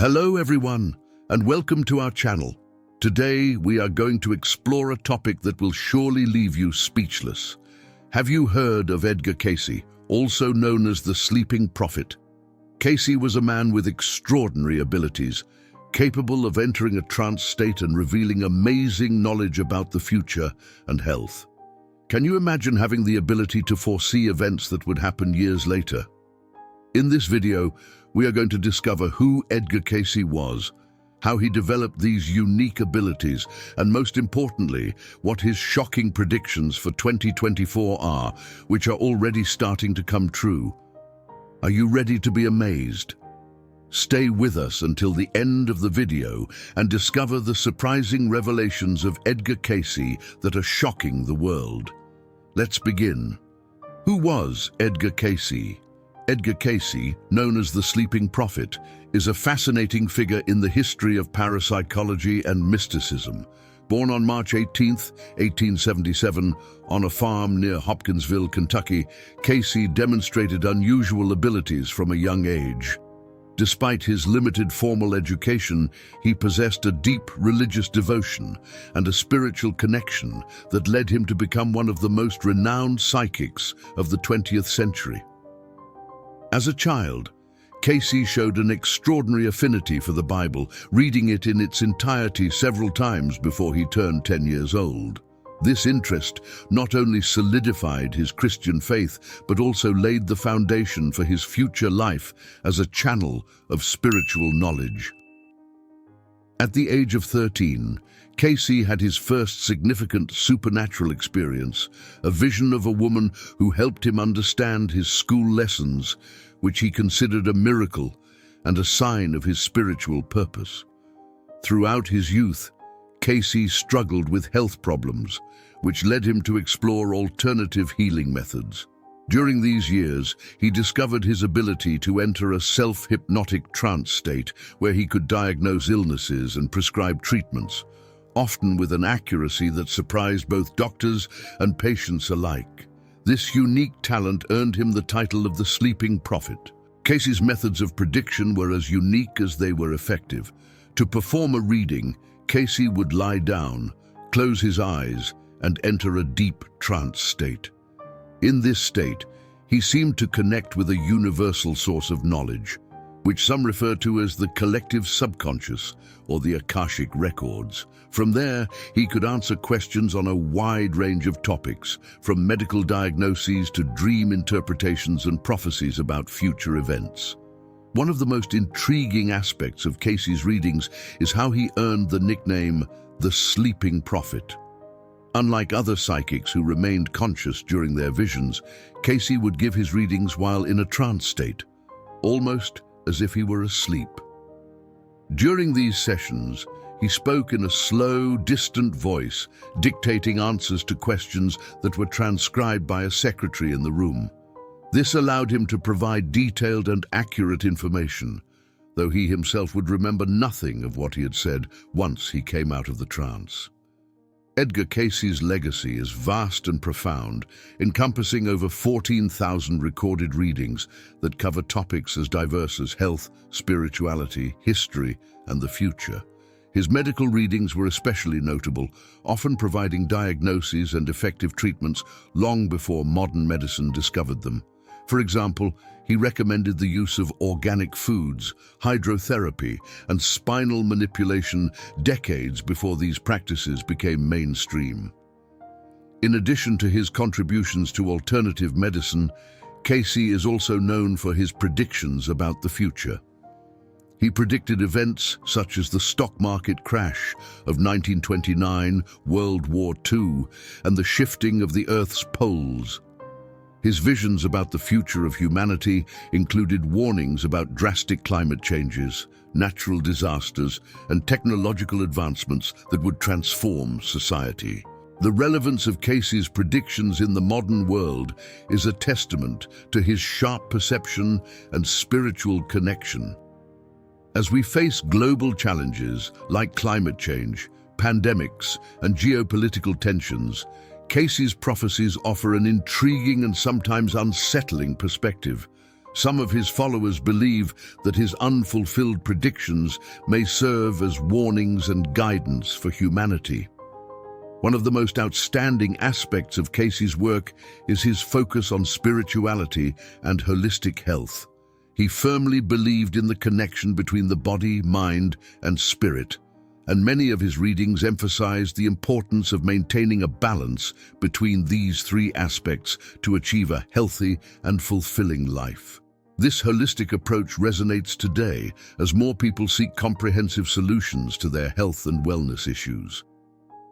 Hello everyone, and welcome to our channel. Today we are going to explore a topic that will surely leave you speechless. Have you heard of Edgar Cayce, also known as the Sleeping Prophet? Cayce was a man with extraordinary abilities, capable of entering a trance state and revealing amazing knowledge about the future and health. Can you imagine having the ability to foresee events that would happen years later? In this video, we are going to discover who Edgar Cayce was, how he developed these unique abilities, and most importantly, what his shocking predictions for 2024 are, which are already starting to come true. Are you ready to be amazed? Stay with us until the end of the video and discover the surprising revelations of Edgar Cayce that are shocking the world. Let's begin. Who was Edgar Cayce? Edgar Cayce, known as the Sleeping Prophet, is a fascinating figure in the history of parapsychology and mysticism. Born on March 18, 1877, on a farm near Hopkinsville, Kentucky, Cayce demonstrated unusual abilities from a young age. Despite his limited formal education, he possessed a deep religious devotion and a spiritual connection that led him to become one of the most renowned psychics of the 20th century. As a child, Cayce showed an extraordinary affinity for the Bible, reading it in its entirety several times before he turned 10 years old. This interest not only solidified his Christian faith, but also laid the foundation for his future life as a channel of spiritual knowledge. At the age of 13, Cayce had his first significant supernatural experience, a vision of a woman who helped him understand his school lessons, which he considered a miracle and a sign of his spiritual purpose. Throughout his youth, Cayce struggled with health problems, which led him to explore alternative healing methods. During these years, he discovered his ability to enter a self-hypnotic trance state where he could diagnose illnesses and prescribe treatments, often with an accuracy that surprised both doctors and patients alike. This unique talent earned him the title of the Sleeping Prophet. Cayce's methods of prediction were as unique as they were effective. To perform a reading, Cayce would lie down, close his eyes, and enter a deep trance state. In this state, he seemed to connect with a universal source of knowledge, which some refer to as the collective subconscious or the Akashic records. From there, he could answer questions on a wide range of topics, from medical diagnoses to dream interpretations and prophecies about future events. One of the most intriguing aspects of Cayce's readings is how he earned the nickname the Sleeping Prophet. Unlike other psychics who remained conscious during their visions, Cayce would give his readings while in a trance state, almost as if he were asleep. During these sessions, he spoke in a slow, distant voice, dictating answers to questions that were transcribed by a secretary in the room. This allowed him to provide detailed and accurate information, though he himself would remember nothing of what he had said once he came out of the trance. Edgar Cayce's legacy is vast and profound, encompassing over 14,000 recorded readings that cover topics as diverse as health, spirituality, history, and the future. His medical readings were especially notable, often providing diagnoses and effective treatments long before modern medicine discovered them. For example, he recommended the use of organic foods, hydrotherapy, and spinal manipulation decades before these practices became mainstream. In addition to his contributions to alternative medicine, Cayce is also known for his predictions about the future. He predicted events such as the stock market crash of 1929, World War II, and the shifting of the Earth's poles. His visions about the future of humanity included warnings about drastic climate changes, natural disasters, and technological advancements that would transform society. The relevance of Cayce's predictions in the modern world is a testament to his sharp perception and spiritual connection. As we face global challenges like climate change, pandemics, and geopolitical tensions, Cayce's prophecies offer an intriguing and sometimes unsettling perspective. Some of his followers believe that his unfulfilled predictions may serve as warnings and guidance for humanity. One of the most outstanding aspects of Cayce's work is his focus on spirituality and holistic health. He firmly believed in the connection between the body, mind, and spirit, and many of his readings emphasized the importance of maintaining a balance between these three aspects to achieve a healthy and fulfilling life. This holistic approach resonates today as more people seek comprehensive solutions to their health and wellness issues.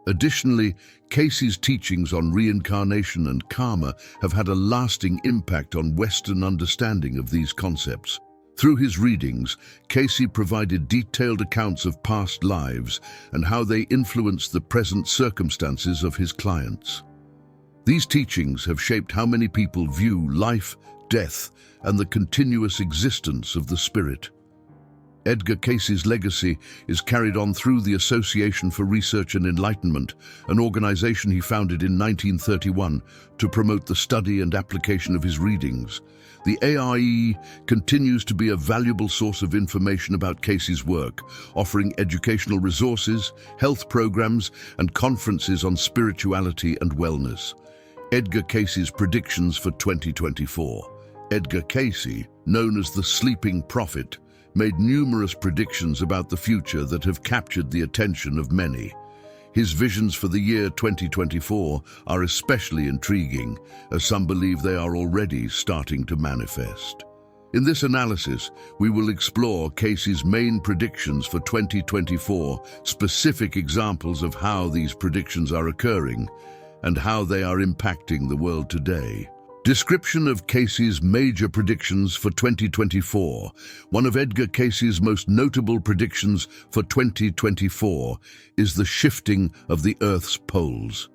Additionally, Cayce's teachings on reincarnation and karma have had a lasting impact on Western understanding of these concepts. Through his readings, Cayce provided detailed accounts of past lives and how they influenced the present circumstances of his clients. These teachings have shaped how many people view life, death, and the continuous existence of the spirit. Edgar Cayce's legacy is carried on through the Association for Research and Enlightenment, an organization he founded in 1931 to promote the study and application of his readings. The ARE continues to be a valuable source of information about Cayce's work, offering educational resources, health programs, and conferences on spirituality and wellness. Edgar Cayce's predictions for 2024. Edgar Cayce, known as the Sleeping Prophet, made numerous predictions about the future that have captured the attention of many. His visions for the year 2024 are especially intriguing, as some believe they are already starting to manifest. In this analysis, we will explore Cayce's main predictions for 2024, specific examples of how these predictions are occurring, and how they are impacting the world today. Description of Cayce's major predictions for 2024. One of Edgar Cayce's most notable predictions for 2024 is the shifting of the Earth's poles.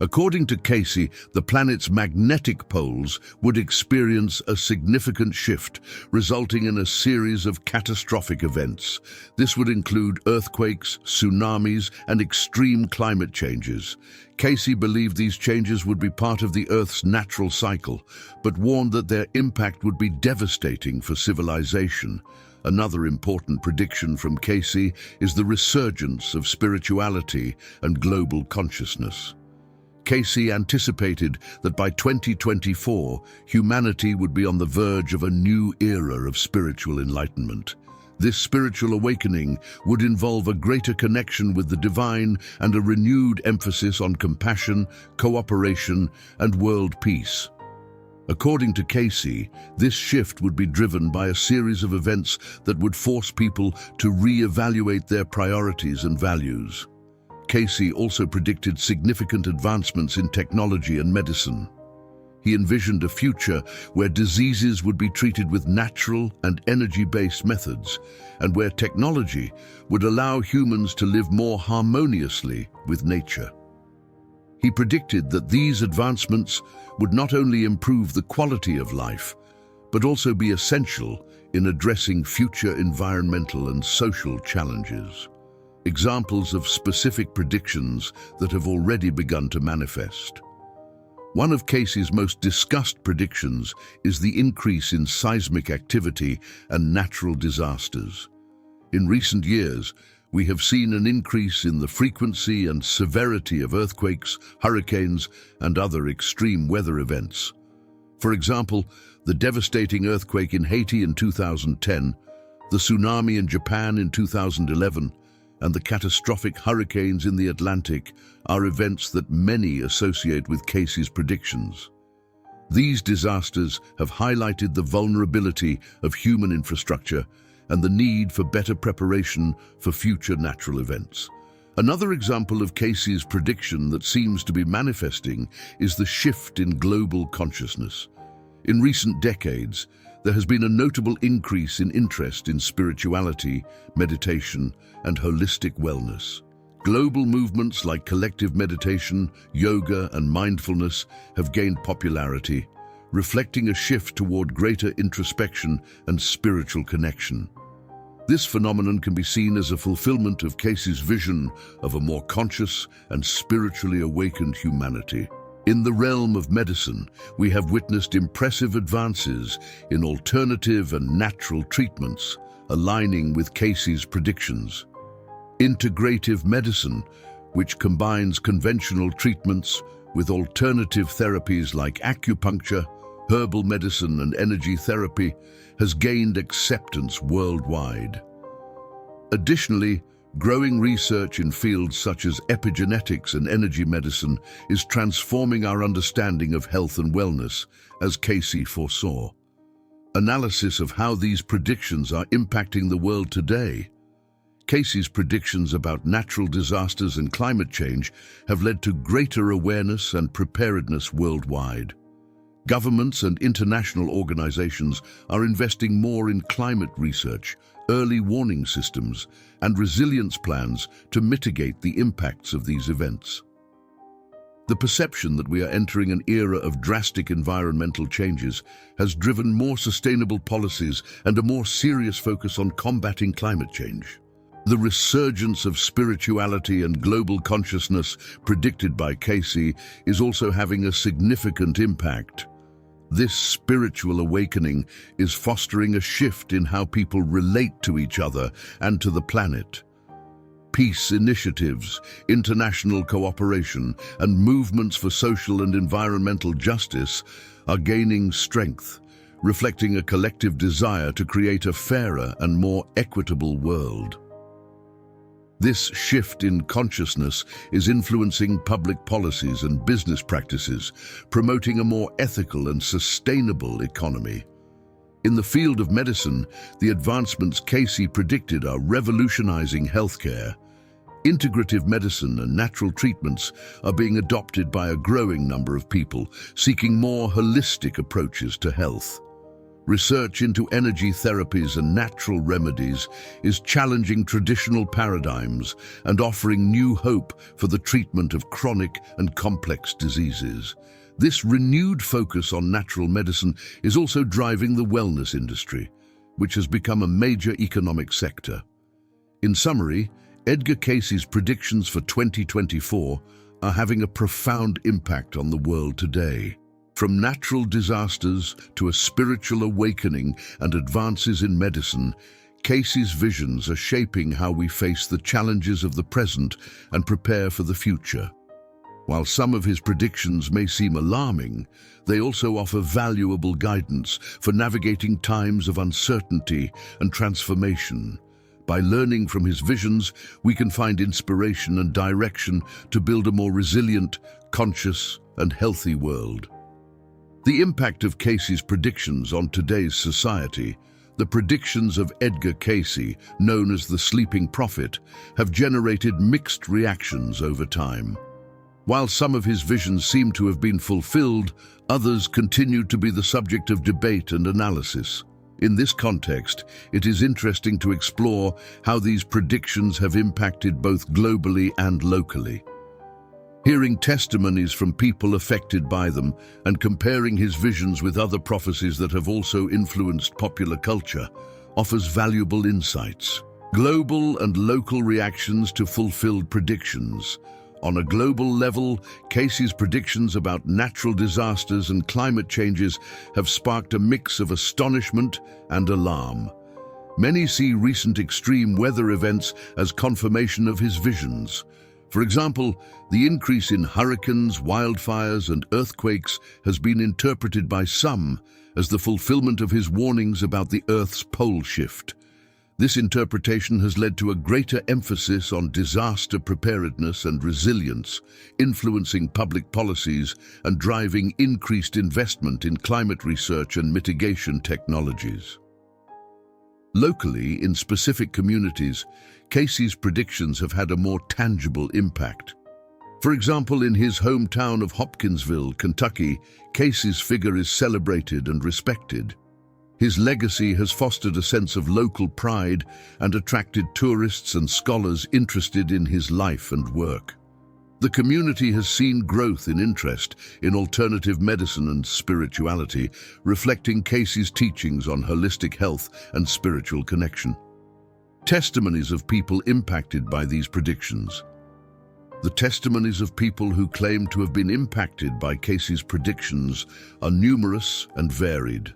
According to Cayce, the planet's magnetic poles would experience a significant shift, resulting in a series of catastrophic events. This would include earthquakes, tsunamis, and extreme climate changes. Cayce believed these changes would be part of the Earth's natural cycle, but warned that their impact would be devastating for civilization. Another important prediction from Cayce is the resurgence of spirituality and global consciousness. Cayce anticipated that by 2024, humanity would be on the verge of a new era of spiritual enlightenment. This spiritual awakening would involve a greater connection with the divine and a renewed emphasis on compassion, cooperation, and world peace. According to Cayce, this shift would be driven by a series of events that would force people to re-evaluate their priorities and values. Cayce also predicted significant advancements in technology and medicine. He envisioned a future where diseases would be treated with natural and energy-based methods, and where technology would allow humans to live more harmoniously with nature. He predicted that these advancements would not only improve the quality of life, but also be essential in addressing future environmental and social challenges. Examples of specific predictions that have already begun to manifest. One of Cayce's most discussed predictions is the increase in seismic activity and natural disasters. In recent years, we have seen an increase in the frequency and severity of earthquakes, hurricanes, and other extreme weather events. For example, the devastating earthquake in Haiti in 2010, the tsunami in Japan in 2011, and the catastrophic hurricanes in the Atlantic are events that many associate with Cayce's predictions. These disasters have highlighted the vulnerability of human infrastructure and the need for better preparation for future natural events. Another example of Cayce's prediction that seems to be manifesting is the shift in global consciousness. In recent decades, there has been a notable increase in interest in spirituality, meditation, and holistic wellness. Global movements like collective meditation, yoga, and mindfulness have gained popularity, reflecting a shift toward greater introspection and spiritual connection. This phenomenon can be seen as a fulfillment of Cayce's vision of a more conscious and spiritually awakened humanity. In the realm of medicine, we have witnessed impressive advances in alternative and natural treatments, aligning with Cayce's predictions. Integrative medicine, which combines conventional treatments with alternative therapies like acupuncture, herbal medicine, and energy therapy, has gained acceptance worldwide. Additionally, growing research in fields such as epigenetics and energy medicine is transforming our understanding of health and wellness, as Cayce foresaw. Analysis of how these predictions are impacting the world today. Cayce's predictions about natural disasters and climate change have led to greater awareness and preparedness worldwide. Governments and international organizations are investing more in climate research, early warning systems, and resilience plans to mitigate the impacts of these events. The perception that we are entering an era of drastic environmental changes has driven more sustainable policies and a more serious focus on combating climate change. The resurgence of spirituality and global consciousness predicted by Cayce is also having a significant impact. This spiritual awakening is fostering a shift in how people relate to each other and to the planet. Peace initiatives, international cooperation, and movements for social and environmental justice are gaining strength, reflecting a collective desire to create a fairer and more equitable world. This shift in consciousness is influencing public policies and business practices, promoting a more ethical and sustainable economy. In the field of medicine, the advancements Cayce predicted are revolutionizing healthcare. Integrative medicine and natural treatments are being adopted by a growing number of people seeking more holistic approaches to health. Research into energy therapies and natural remedies is challenging traditional paradigms and offering new hope for the treatment of chronic and complex diseases. This renewed focus on natural medicine is also driving the wellness industry, which has become a major economic sector. In summary, Edgar Cayce's predictions for 2024 are having a profound impact on the world today. From natural disasters to a spiritual awakening and advances in medicine, Cayce's visions are shaping how we face the challenges of the present and prepare for the future. While some of his predictions may seem alarming, they also offer valuable guidance for navigating times of uncertainty and transformation. By learning from his visions, we can find inspiration and direction to build a more resilient, conscious, and healthy world. The impact of Cayce's predictions on today's society. The predictions of Edgar Cayce, known as the Sleeping Prophet, have generated mixed reactions over time. While some of his visions seem to have been fulfilled, others continue to be the subject of debate and analysis. In this context, it is interesting to explore how these predictions have impacted both globally and locally. Hearing testimonies from people affected by them and comparing his visions with other prophecies that have also influenced popular culture offers valuable insights. Global and local reactions to fulfilled predictions. On a global level, Cayce's predictions about natural disasters and climate changes have sparked a mix of astonishment and alarm. Many see recent extreme weather events as confirmation of his visions. For example, the increase in hurricanes, wildfires, and earthquakes has been interpreted by some as the fulfillment of his warnings about the Earth's pole shift. This interpretation has led to a greater emphasis on disaster preparedness and resilience, influencing public policies and driving increased investment in climate research and mitigation technologies. Locally, in specific communities, Cayce's predictions have had a more tangible impact. For example, in his hometown of Hopkinsville, Kentucky, Cayce's figure is celebrated and respected. His legacy has fostered a sense of local pride and attracted tourists and scholars interested in his life and work. The community has seen growth in interest in alternative medicine and spirituality, reflecting Cayce's teachings on holistic health and spiritual connection. Testimonies of people impacted by these predictions. The testimonies of people who claim to have been impacted by Cayce's predictions are numerous and varied.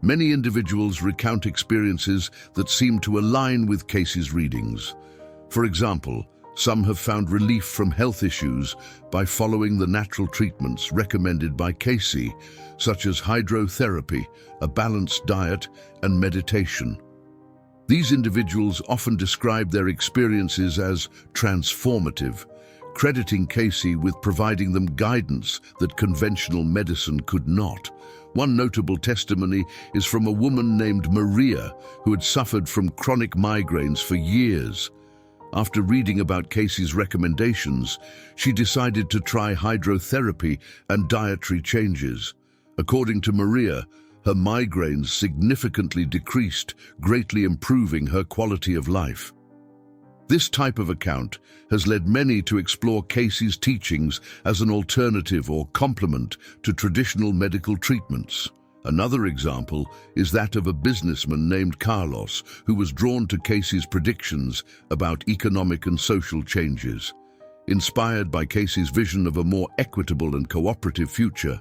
Many individuals recount experiences that seem to align with Cayce's readings. For example, some have found relief from health issues by following the natural treatments recommended by Cayce, such as hydrotherapy, a balanced diet, and meditation. These individuals often describe their experiences as transformative, crediting Cayce with providing them guidance that conventional medicine could not. One notable testimony is from a woman named Maria who had suffered from chronic migraines for years. After reading about Cayce's recommendations, she decided to try hydrotherapy and dietary changes. According to Maria, her migraines significantly decreased, greatly improving her quality of life. This type of account has led many to explore Cayce's teachings as an alternative or complement to traditional medical treatments. Another example is that of a businessman named Carlos, who was drawn to Cayce's predictions about economic and social changes. Inspired by Cayce's vision of a more equitable and cooperative future,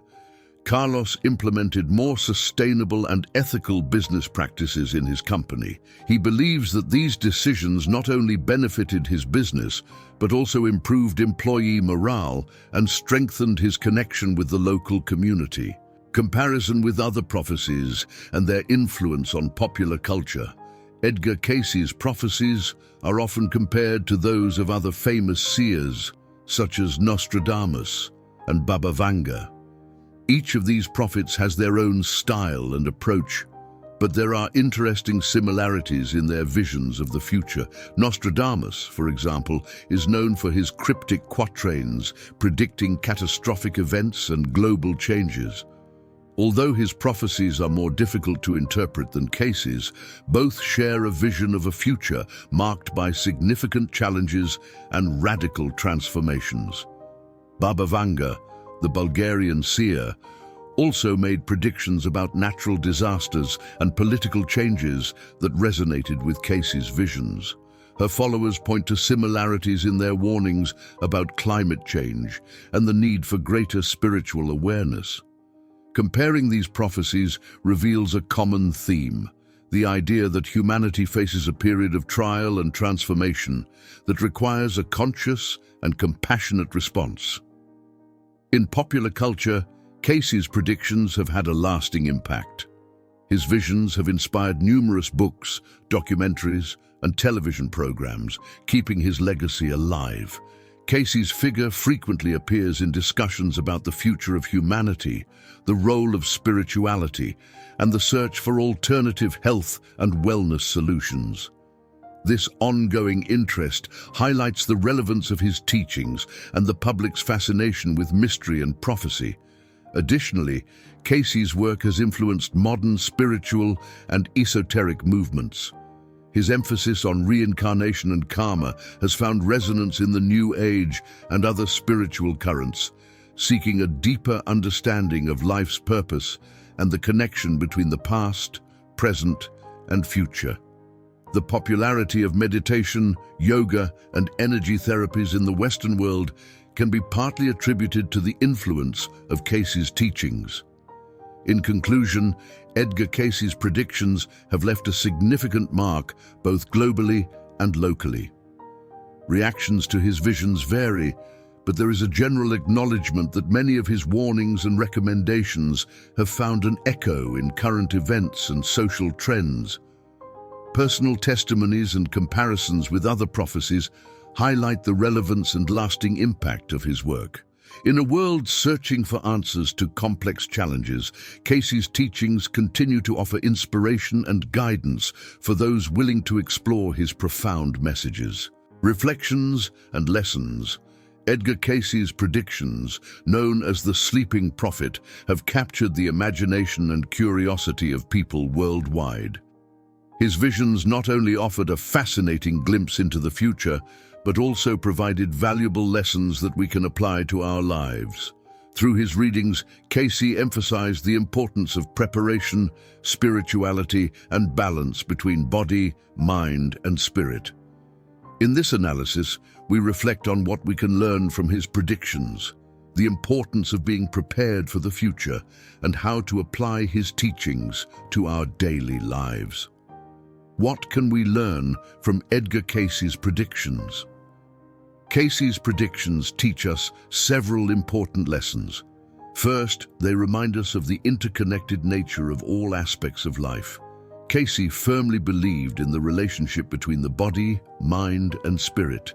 Carlos implemented more sustainable and ethical business practices in his company. He believes that these decisions not only benefited his business, but also improved employee morale and strengthened his connection with the local community. Comparison with other prophecies and their influence on popular culture. Edgar Cayce's prophecies are often compared to those of other famous seers, such as Nostradamus and Baba Vanga. Each of these prophets has their own style and approach, but there are interesting similarities in their visions of the future. Nostradamus, for example, is known for his cryptic quatrains predicting catastrophic events and global changes. Although his prophecies are more difficult to interpret than Cayce's, both share a vision of a future marked by significant challenges and radical transformations. Baba Vanga, the Bulgarian seer, also made predictions about natural disasters and political changes that resonated with Cayce's visions. Her followers point to similarities in their warnings about climate change and the need for greater spiritual awareness. Comparing these prophecies reveals a common theme, the idea that humanity faces a period of trial and transformation that requires a conscious and compassionate response. In popular culture, Cayce's predictions have had a lasting impact. His visions have inspired numerous books, documentaries, and television programs, keeping his legacy alive. Cayce's figure frequently appears in discussions about the future of humanity, the role of spirituality, and the search for alternative health and wellness solutions. This ongoing interest highlights the relevance of his teachings and the public's fascination with mystery and prophecy. Additionally, Cayce's work has influenced modern spiritual and esoteric movements. His emphasis on reincarnation and karma has found resonance in the New Age and other spiritual currents, seeking a deeper understanding of life's purpose and the connection between the past, present, and future. The popularity of meditation, yoga, and energy therapies in the Western world can be partly attributed to the influence of Cayce's teachings. In conclusion, Edgar Cayce's predictions have left a significant mark both globally and locally. Reactions to his visions vary, but there is a general acknowledgement that many of his warnings and recommendations have found an echo in current events and social trends. Personal testimonies and comparisons with other prophecies highlight the relevance and lasting impact of his work. In a world searching for answers to complex challenges, Cayce's teachings continue to offer inspiration and guidance for those willing to explore his profound messages. Reflections and lessons. Edgar Cayce's predictions, known as the Sleeping Prophet, have captured the imagination and curiosity of people worldwide. His visions not only offered a fascinating glimpse into the future, but also provided valuable lessons that we can apply to our lives. Through his readings, Cayce emphasized the importance of preparation, spirituality, and balance between body, mind, and spirit. In this analysis, we reflect on what we can learn from his predictions, the importance of being prepared for the future, and how to apply his teachings to our daily lives. What can we learn from Edgar Cayce's predictions? Cayce's predictions teach us several important lessons. First, they remind us of the interconnected nature of all aspects of life. Cayce firmly believed in the relationship between the body, mind, and spirit,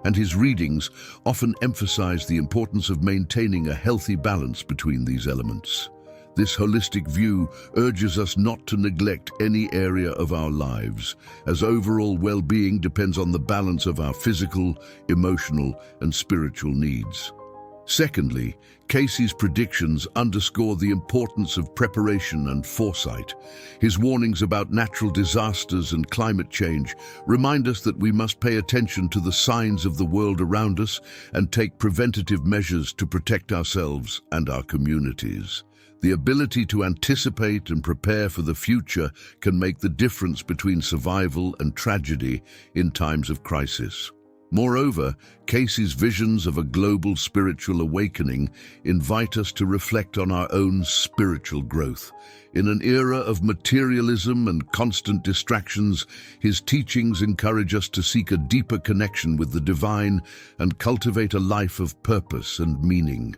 and his readings often emphasize the importance of maintaining a healthy balance between these elements. This holistic view urges us not to neglect any area of our lives, as overall well-being depends on the balance of our physical, emotional, and spiritual needs. Secondly, Cayce's predictions underscore the importance of preparation and foresight. His warnings about natural disasters and climate change remind us that we must pay attention to the signs of the world around us and take preventative measures to protect ourselves and our communities. The ability to anticipate and prepare for the future can make the difference between survival and tragedy in times of crisis. Moreover, Cayce's visions of a global spiritual awakening invite us to reflect on our own spiritual growth. In an era of materialism and constant distractions, his teachings encourage us to seek a deeper connection with the divine and cultivate a life of purpose and meaning.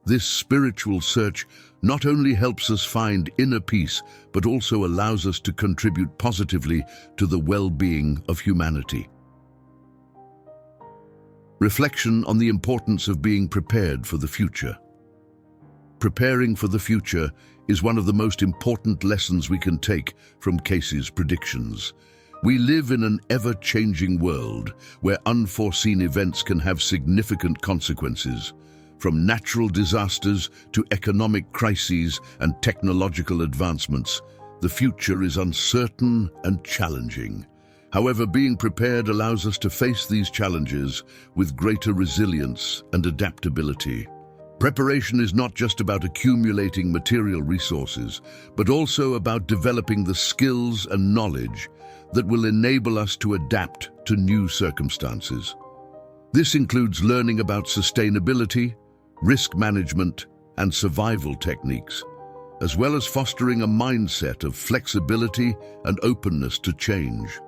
This spiritual search not only helps us find inner peace, but also allows us to contribute positively to the well-being of humanity. Reflection on the importance of being prepared for the future. Preparing for the future is one of the most important lessons we can take from Cayce's predictions. We live in an ever-changing world where unforeseen events can have significant consequences. From natural disasters to economic crises and technological advancements, the future is uncertain and challenging. However, being prepared allows us to face these challenges with greater resilience and adaptability. Preparation is not just about accumulating material resources, but also about developing the skills and knowledge that will enable us to adapt to new circumstances. This includes learning about sustainability, risk management, and survival techniques, as well as fostering a mindset of flexibility and openness to change.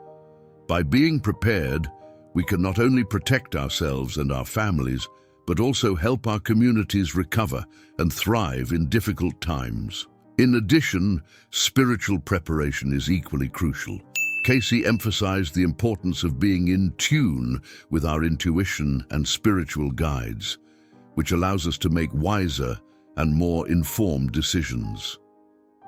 By being prepared, we can not only protect ourselves and our families, but also help our communities recover and thrive in difficult times. In addition, spiritual preparation is equally crucial. Cayce emphasized the importance of being in tune with our intuition and spiritual guides, which allows us to make wiser and more informed decisions.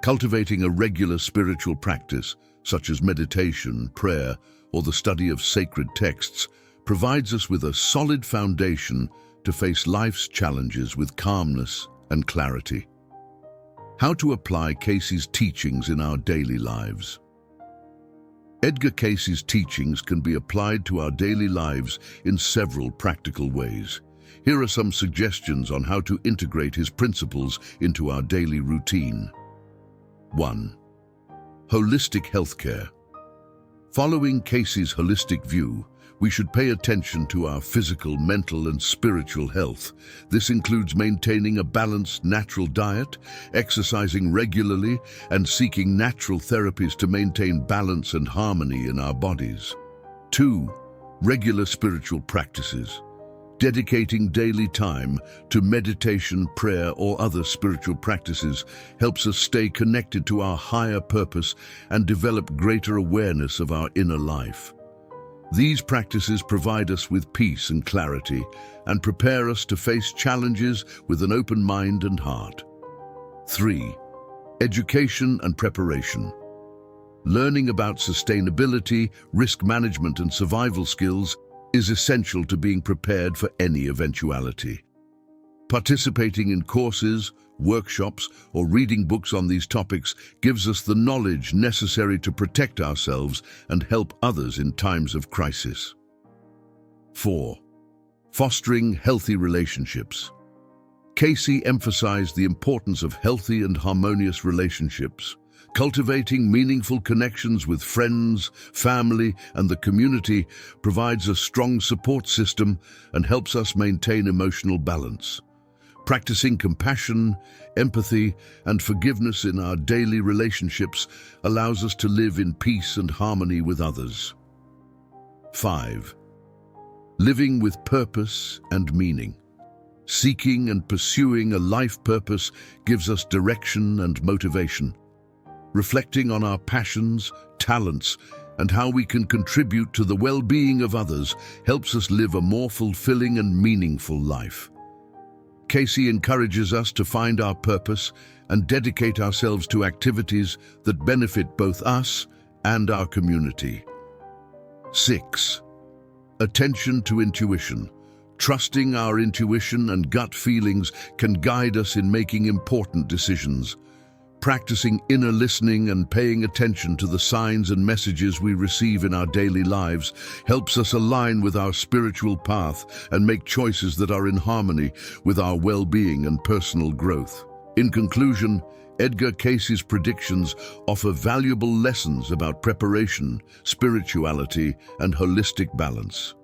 Cultivating a regular spiritual practice, such as meditation, prayer, or the study of sacred texts, provides us with a solid foundation to face life's challenges with calmness and clarity. How to apply Cayce's teachings in our daily lives. Edgar Cayce's teachings can be applied to our daily lives in several practical ways. Here are some suggestions on how to integrate his principles into our daily routine. 1. Holistic healthcare. Following Cayce's holistic view, we should pay attention to our physical, mental, and spiritual health. This includes maintaining a balanced, natural diet, exercising regularly, and seeking natural therapies to maintain balance and harmony in our bodies. 2. Regular spiritual practices. Dedicating daily time to meditation, prayer, or other spiritual practices helps us stay connected to our higher purpose and develop greater awareness of our inner life. These practices provide us with peace and clarity and prepare us to face challenges with an open mind and heart. 3. Education and preparation. Learning about sustainability, risk management, and survival skills is essential to being prepared for any eventuality. Participating in courses, workshops, or reading books on these topics gives us the knowledge necessary to protect ourselves and help others in times of crisis. 4. Fostering healthy relationships. Cayce emphasized the importance of healthy and harmonious relationships. Cultivating meaningful connections with friends, family, and the community provides a strong support system and helps us maintain emotional balance. Practicing compassion, empathy, and forgiveness in our daily relationships allows us to live in peace and harmony with others. 5. Living with purpose and meaning. Seeking and pursuing a life purpose gives us direction and motivation. Reflecting on our passions, talents, and how we can contribute to the well-being of others helps us live a more fulfilling and meaningful life. Cayce encourages us to find our purpose and dedicate ourselves to activities that benefit both us and our community. 6. Attention to intuition. Trusting our intuition and gut feelings can guide us in making important decisions. Practicing inner listening and paying attention to the signs and messages we receive in our daily lives helps us align with our spiritual path and make choices that are in harmony with our well-being and personal growth. In conclusion, Edgar Cayce's predictions offer valuable lessons about preparation, spirituality, and holistic balance.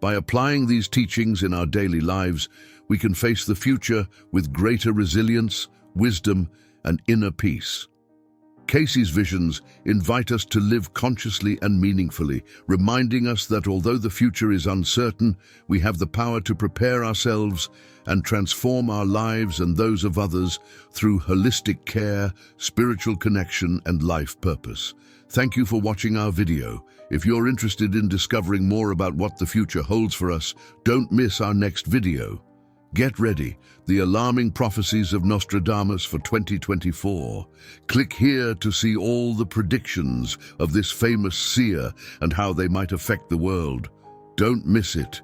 By applying these teachings in our daily lives, we can face the future with greater resilience, wisdom, and inner peace. Cayce's visions invite us to live consciously and meaningfully, reminding us that although the future is uncertain, we have the power to prepare ourselves and transform our lives and those of others through holistic care, spiritual connection, and life purpose. Thank you for watching our video. If you're interested in discovering more about what the future holds for us, don't miss our next video. Get ready, the alarming prophecies of Nostradamus for 2024. Click here to see all the predictions of this famous seer and how they might affect the world. Don't miss it.